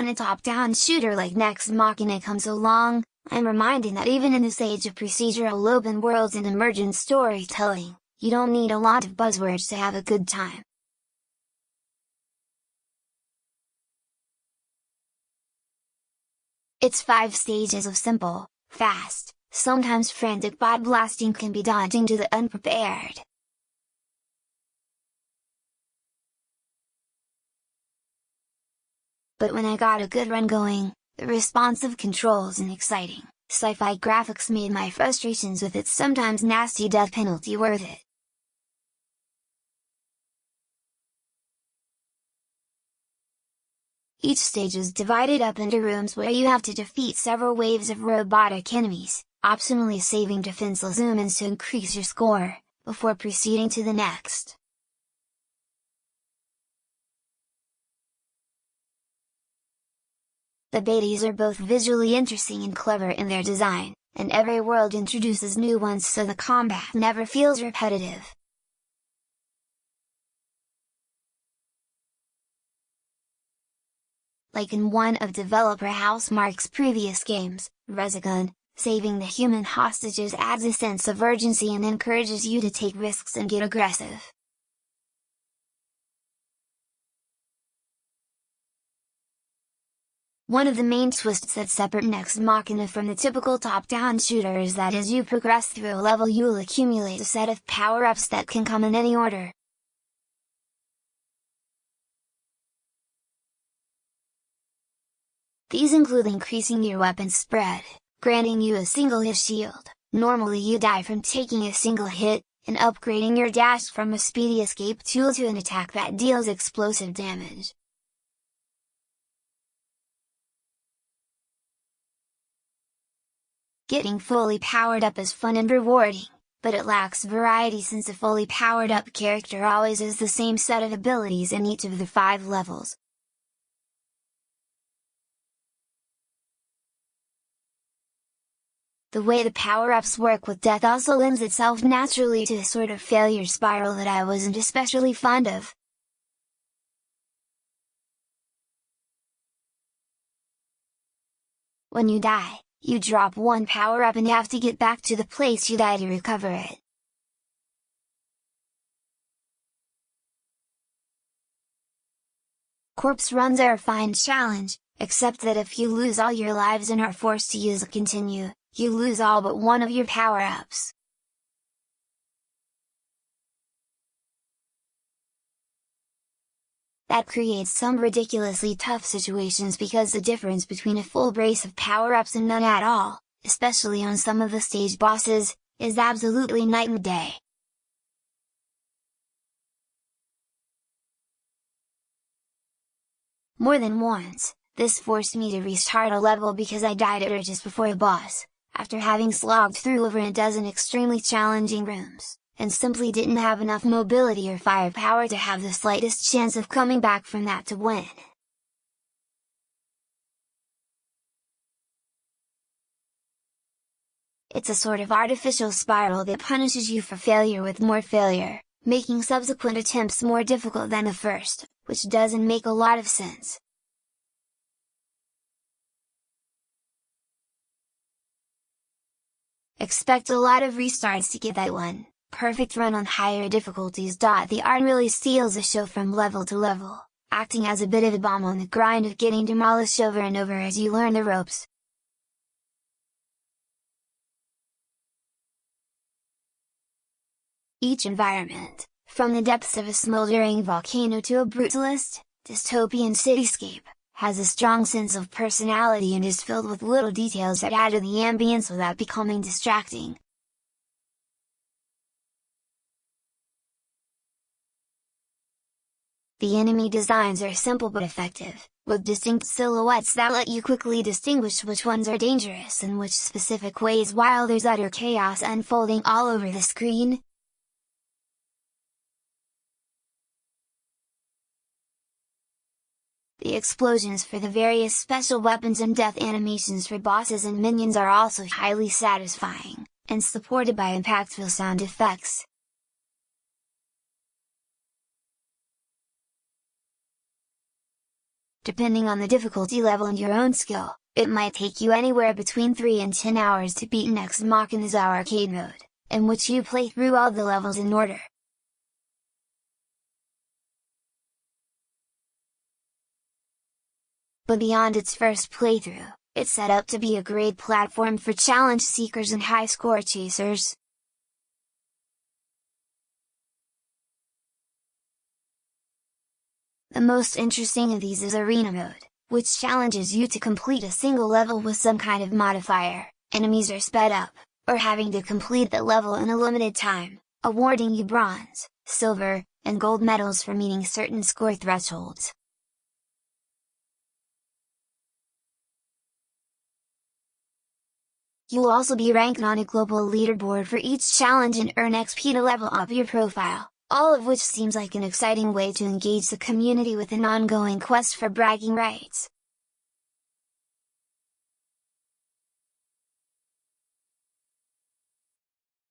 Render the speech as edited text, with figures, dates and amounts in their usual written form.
when a top-down shooter like Nex Machina comes along, I'm reminded that even in this age of procedural open worlds and emergent storytelling, you don't need a lot of buzzwords to have a good time. Its 5 stages of simple, fast, sometimes frantic bot blasting can be daunting to the unprepared. But when I got a good run going, the responsive controls and exciting, sci-fi graphics made my frustrations with its sometimes nasty death penalty worth it. Each stage is divided up into rooms where you have to defeat several waves of robotic enemies, optionally saving defenseless humans to increase your score, before proceeding to the next. The baddies are both visually interesting and clever in their design, and every world introduces new ones so the combat never feels repetitive. Like in one of developer Housemarque's previous games, Resogun, saving the human hostages adds a sense of urgency and encourages you to take risks and get aggressive. One of the main twists that separate Nex Machina from the typical top-down shooter is that as you progress through a level you'll accumulate a set of power-ups that can come in any order. These include increasing your weapon spread, granting you a single hit shield, normally you die from taking a single hit, and upgrading your dash from a speedy escape tool to an attack that deals explosive damage. Getting fully powered up is fun and rewarding, but it lacks variety since a fully powered up character always has the same set of abilities in each of the 5 levels. The way the power-ups work with death also lends itself naturally to a sort of failure spiral that I wasn't especially fond of. When you die, you drop one power-up and have to get back to the place you died to recover it. Corpse runs are a fine challenge, except that if you lose all your lives and are forced to use a continue, you lose all but one of your power-ups. That creates some ridiculously tough situations because the difference between a full brace of power-ups and none at all, especially on some of the stage bosses, is absolutely night and day. More than once, this forced me to restart a level because I died at or just before a boss, after having slogged through over a dozen extremely challenging rooms, and simply didn't have enough mobility or firepower to have the slightest chance of coming back from that to win. It's a sort of artificial spiral that punishes you for failure with more failure, making subsequent attempts more difficult than the first, which doesn't make a lot of sense. Expect a lot of restarts to get that one perfect run on higher difficulties.The art really steals the show from level to level, acting as a bit of a bomb on the grind of getting demolished over and over as you learn the ropes. Each environment, from the depths of a smoldering volcano to a brutalist, dystopian cityscape, has a strong sense of personality and is filled with little details that add to the ambience without becoming distracting. The enemy designs are simple but effective, with distinct silhouettes that let you quickly distinguish which ones are dangerous in which specific ways while there's utter chaos unfolding all over the screen. The explosions for the various special weapons and death animations for bosses and minions are also highly satisfying, and supported by impactful sound effects. depending on the difficulty level and your own skill. It might take you anywhere between 3 and 10 hours to beat Nex Machina's arcade mode, in which you play through all the levels in order. But beyond its first playthrough, it's set up to be a great platform for challenge seekers and high score chasers. The most interesting of these is Arena Mode, which challenges you to complete a single level with some kind of modifier. Enemies are sped up, or having to complete the level in a limited time, awarding you bronze, silver, and gold medals for meeting certain score thresholds. You'll also be ranked on a global leaderboard for each challenge and earn XP to level up your profile, all of which seems like an exciting way to engage the community with an ongoing quest for bragging rights.